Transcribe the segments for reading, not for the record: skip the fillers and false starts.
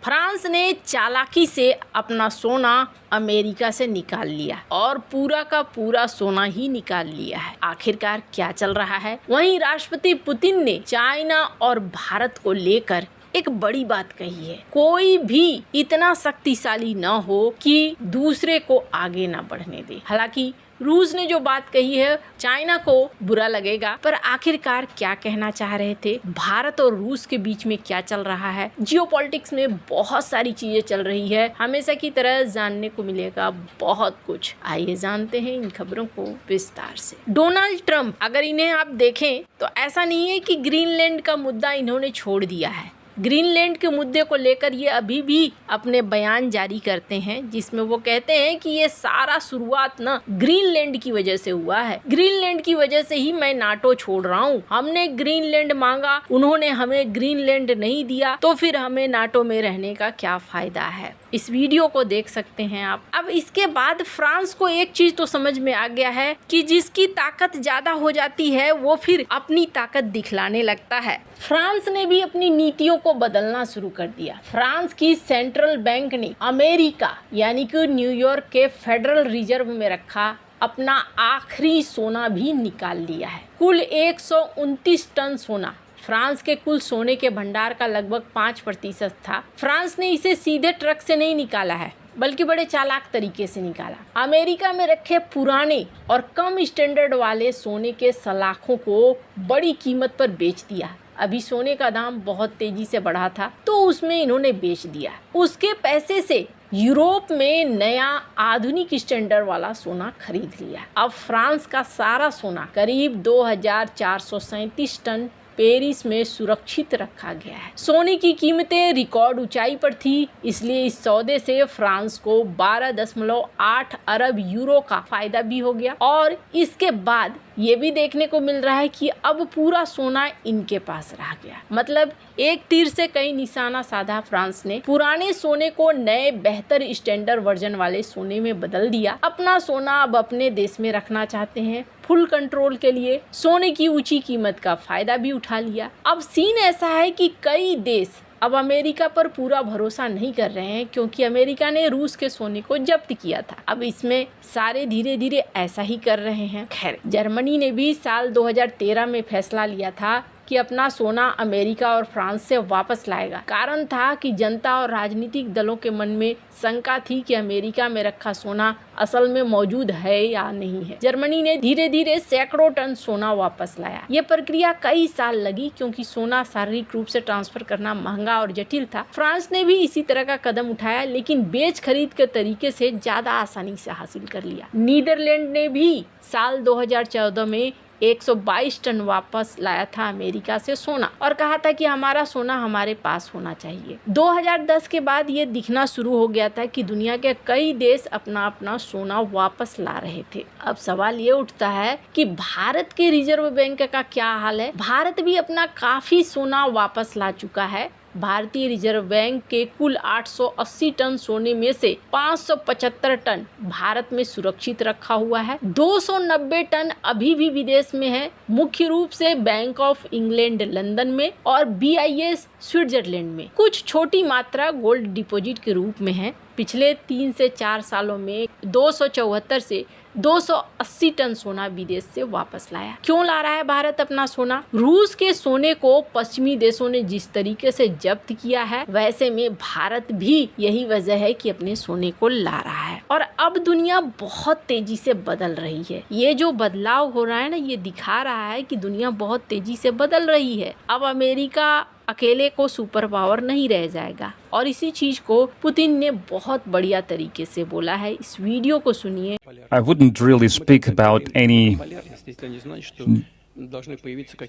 France ने चालाकी से अपना सोना अमेरिका से निकाल लिया और पूरा का पूरा सोना ही निकाल लिया है। आखिरकार क्या चल रहा है? वहीं राष्ट्रपति पुतिन ने चाइना और भारत को लेकर एक बड़ी बात कही है। कोई भी इतना शक्तिशाली न हो कि दूसरे को आगे ना बढ़ने दे। हालांकि रूस ने जो बात कही है चाइना को बुरा लगेगा, पर आखिरकार क्या कहना चाह रहे थे? भारत और रूस के बीच में क्या चल रहा है? जियोपॉलिटिक्स में बहुत सारी चीजें चल रही है। हमेशा की तरह जानने को मिलेगा बहुत कुछ। आइए जानते हैं इन खबरों को विस्तार से। डोनाल्ड ट्रंप, अगर इन्हें आप देखें तो ऐसा नहीं है कि ग्रीनलैंड का मुद्दा इन्होंने छोड़ दिया है। ग्रीनलैंड के मुद्दे को लेकर ये अभी भी अपने बयान जारी करते हैं, जिसमें वो कहते हैं कि ये सारा शुरुआत ना ग्रीनलैंड की वजह से हुआ है। ग्रीनलैंड की वजह से ही मैं नाटो छोड़ रहा हूँ। हमने ग्रीनलैंड मांगा, उन्होंने हमें ग्रीनलैंड नहीं दिया, तो फिर हमें नाटो में रहने का क्या फायदा है? इस वीडियो को देख सकते हैं आप। अब इसके बाद फ्रांस को एक चीज तो समझ में आ गया है कि जिसकी ताकत ज्यादा हो जाती है वो फिर अपनी ताकत दिखलाने लगता है। फ्रांस ने भी अपनी नीतियों को बदलना शुरू कर दिया। फ्रांस की सेंट्रल बैंक ने अमेरिका यानी कि न्यूयॉर्क के फेडरल रिजर्व में रखा अपना आखिरी सोना भी निकाल लिया है। कुल 129 टन सोना फ्रांस के कुल सोने के भंडार का लगभग 5% था। फ्रांस ने इसे सीधे ट्रक से नहीं निकाला है, बल्कि बड़े चालाक तरीके से निकाला। अमेरिका में रखे पुराने और कम स्टैंडर्ड वाले सोने के सलाखों को बड़ी कीमत पर बेच दिया। अभी सोने का दाम बहुत तेजी से बढ़ा था, तो उसमें इन्होंने बेच दिया। उसके पैसे से यूरोप में नया आधुनिक स्टैंडर्ड वाला सोना खरीद लिया। अब फ्रांस का सारा सोना करीब 2437 टन पेरिस में सुरक्षित रखा गया है। सोने की कीमतें रिकॉर्ड ऊंचाई पर थी, इसलिए इस सौदे से फ्रांस को 12.8 अरब यूरो का फायदा भी हो गया। और इसके बाद ये भी देखने को मिल रहा है कि अब पूरा सोना इनके पास रह गया। मतलब एक तीर से कई निशाना साधा फ्रांस ने। पुराने सोने को नए बेहतर स्टैंडर्ड वर्जन वाले सोने में बदल दिया। अपना सोना अब अपने देश में रखना चाहते हैं। फुल कंट्रोल के लिए सोने की ऊंची कीमत का फायदा भी उठा लिया। अब सीन ऐसा है कि कई देश अब अमेरिका पर पूरा भरोसा नहीं कर रहे हैं, क्योंकि अमेरिका ने रूस के सोने को जब्त किया था। अब इसमें सारे धीरे धीरे ऐसा ही कर रहे हैं। खैर, जर्मनी ने भी साल 2013 में फैसला लिया था कि अपना सोना अमेरिका और फ्रांस से वापस लाएगा। कारण था कि जनता और राजनीतिक दलों के मन में शंका थी कि अमेरिका में रखा सोना असल में मौजूद है या नहीं है। जर्मनी ने धीरे धीरे सैकड़ों टन सोना वापस लाया। ये प्रक्रिया कई साल लगी, क्योंकि सोना शारीरिक रूप से ट्रांसफर करना महंगा और जटिल था। फ्रांस ने भी इसी तरह का कदम उठाया, लेकिन बेच खरीद के तरीके से ज्यादा आसानी से हासिल कर लिया। नीदरलैंड ने भी साल 2014 में 122 टन वापस लाया था अमेरिका से सोना, और कहा था कि हमारा सोना हमारे पास होना चाहिए। 2010 के बाद ये दिखना शुरू हो गया था कि दुनिया के कई देश अपना अपना सोना वापस ला रहे थे। अब सवाल ये उठता है कि भारत के रिजर्व बैंक का क्या हाल है? भारत भी अपना काफी सोना वापस ला चुका है। भारतीय रिजर्व बैंक के कुल 880 टन सोने में से 575 टन भारत में सुरक्षित रखा हुआ है। 290 टन अभी भी विदेश में है, मुख्य रूप से बैंक ऑफ इंग्लैंड लंदन में और BIS स्विट्जरलैंड में। कुछ छोटी मात्रा गोल्ड डिपॉजिट के रूप में है। पिछले 3 से 4 सालों में 274 से 280 टन सोना विदेश से वापस लाया। क्यों ला रहा है भारत अपना सोना? रूस के सोने को पश्चिमी देशों ने जिस तरीके से जब्त किया है, वैसे में भारत भी यही वजह है कि अपने सोने को ला रहा है। और अब दुनिया बहुत तेजी से बदल रही है। ये जो बदलाव हो रहा है ना, ये दिखा रहा है कि दुनिया बहुत तेजी से बदल रही है। अब अमेरिका अकेले को सुपर पावर नहीं रह जाएगा, और इसी चीज को पुतिन ने बहुत बढ़िया तरीके से बोला है। इस वीडियो को सुनिए। I wouldn't really speak about any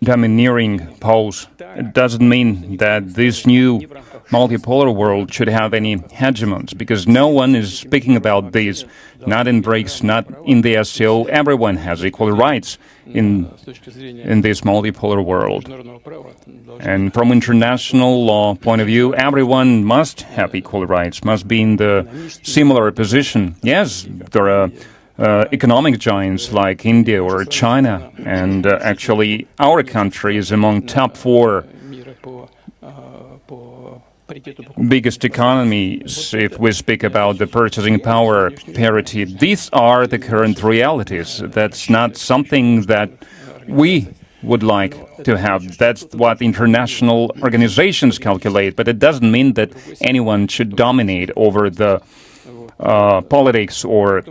domineering pose. It doesn't mean that this new multipolar world should have any hegemons, because no one is speaking about this. Not in BRICS, not in the SCO. Everyone has equal rights in this multipolar world. And from international law point of view, everyone must have equal rights, must be in the similar position. Yes, there are economic giants like India or China, and actually our country is among top 4 biggest economies, if we speak about the purchasing power parity. These are the current realities. That's not something that we would like to have. That's what international organizations calculate, but it doesn't mean that anyone should dominate over the politics or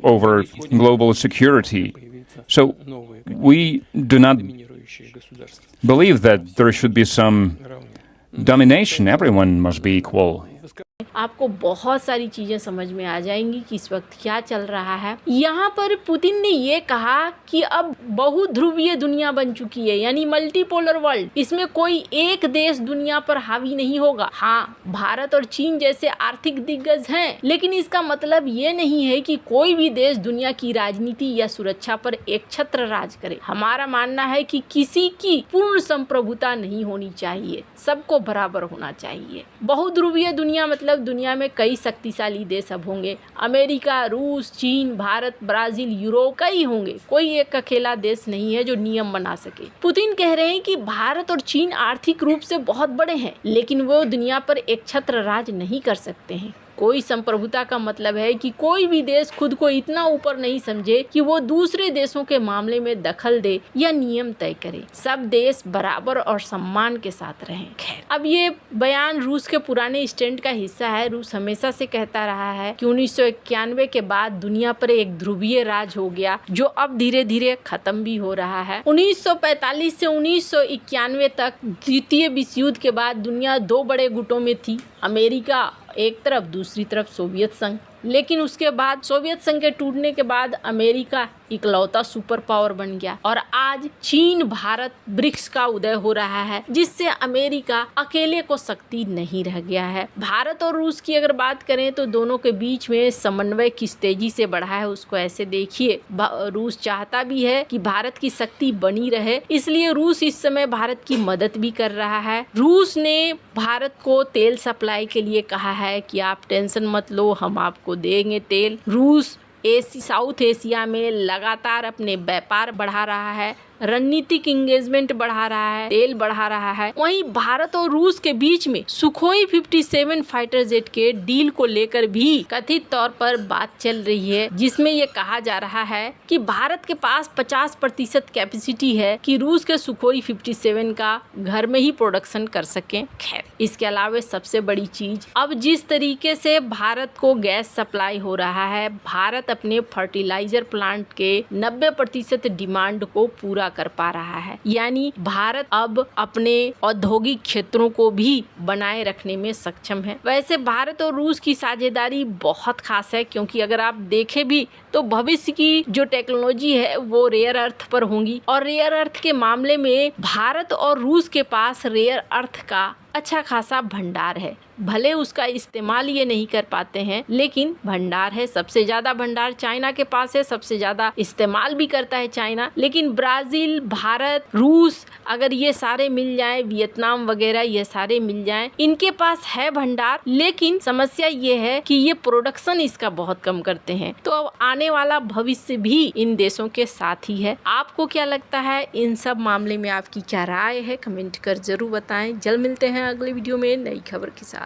over global security. So we do not believe that there should be some domination. Everyone must be equal. आपको बहुत सारी चीजें समझ में आ जाएंगी कि इस वक्त क्या चल रहा है। यहाँ पर पुतिन ने ये कहा कि अब बहुध्रुवीय दुनिया बन चुकी है, यानी मल्टीपोलर वर्ल्ड। इसमें कोई एक देश दुनिया पर हावी नहीं होगा। हाँ, भारत और चीन जैसे आर्थिक दिग्गज हैं, लेकिन इसका मतलब ये नहीं है कि कोई भी देश दुनिया की राजनीति या सुरक्षा पर एक छत्र राज करे। हमारा मानना है कि किसी की पूर्ण संप्रभुता नहीं होनी चाहिए, सबको बराबर होना चाहिए। बहुध्रुवीय दुनिया मतलब दुनिया में कई शक्तिशाली देश अब होंगे। अमेरिका, रूस, चीन, भारत, ब्राजील, यूरोप कई होंगे। कोई एक अकेला देश नहीं है जो नियम बना सके। पुतिन कह रहे हैं कि भारत और चीन आर्थिक रूप से बहुत बड़े हैं, लेकिन वो दुनिया पर एक छत्र राज नहीं कर सकते हैं। कोई संप्रभुता का मतलब है कि कोई भी देश खुद को इतना ऊपर नहीं समझे कि वो दूसरे देशों के मामले में दखल दे या नियम तय करे। सब देश बराबर और सम्मान के साथ रहें। खैर, अब ये बयान रूस के पुराने स्टैंड का हिस्सा है। रूस हमेशा से कहता रहा है कि 1991 के बाद दुनिया पर एक ध्रुवीय राज हो गया, जो अब धीरे धीरे खत्म भी हो रहा है। 1945 से 1991 तक द्वितीय विश्व युद्ध के बाद दुनिया दो बड़े गुटों में थी, अमेरिका एक तरफ, दूसरी तरफ सोवियत संघ। लेकिन उसके बाद सोवियत संघ के टूटने के बाद अमेरिका इकलौता सुपर पावर बन गया और आज चीन, भारत, ब्रिक्स का उदय हो रहा है, जिससे अमेरिका अकेले को शक्ति नहीं रह गया है। भारत और रूस की अगर बात करें तो दोनों के बीच में समन्वय किस तेजी से बढ़ा है उसको ऐसे देखिए। रूस चाहता भी है कि भारत की शक्ति बनी रहे, इसलिए रूस इस समय भारत की मदद भी कर रहा है। रूस ने भारत को तेल सप्लाई के लिए कहा है कि आप टेंशन मत लो, हम आपको देंगे तेल। रूस साउथ एशिया में लगातार अपने व्यापार बढ़ा रहा है, रणनीतिक इंगेजमेंट बढ़ा रहा है, तेल बढ़ा रहा है। वहीं भारत और रूस के बीच में सुखोई 57 फाइटर जेट के डील को लेकर भी कथित तौर पर बात चल रही है, जिसमें ये कहा जा रहा है कि भारत के पास 50% कैपेसिटी है कि रूस के सुखोई 57 का घर में ही प्रोडक्शन कर सकें। खैर, इसके अलावा सबसे बड़ी चीज, अब जिस तरीके से भारत को गैस सप्लाई हो रहा है, भारत अपने फर्टिलाइजर प्लांट के 90% डिमांड को पूरा कर पा रहा है। यानी भारत अब अपने औद्योगिक क्षेत्रों को भी बनाए रखने में सक्षम है। वैसे भारत और रूस की साझेदारी बहुत खास है, क्योंकि अगर आप देखें भी तो भविष्य की जो टेक्नोलॉजी है वो रेयर अर्थ पर होंगी, और रेयर अर्थ के मामले में भारत और रूस के पास रेयर अर्थ का अच्छा खासा भंडार है। भले उसका इस्तेमाल ये नहीं कर पाते हैं, लेकिन भंडार है। सबसे ज्यादा भंडार चाइना के पास है, सबसे ज्यादा इस्तेमाल भी करता है चाइना। लेकिन ब्राजील, भारत, रूस, अगर ये सारे मिल जाएं, वियतनाम वगैरह ये सारे मिल जाएं, इनके पास है भंडार, लेकिन समस्या ये है कि ये प्रोडक्शन इसका बहुत कम करते हैं। तो अब आने वाला भविष्य भी इन देशों के साथ ही है। आपको क्या लगता है इन सब मामले में, आपकी क्या राय है? कमेंट कर जरूर बताएं। जल्द मिलते हैं अगले वीडियो में नई खबर के साथ।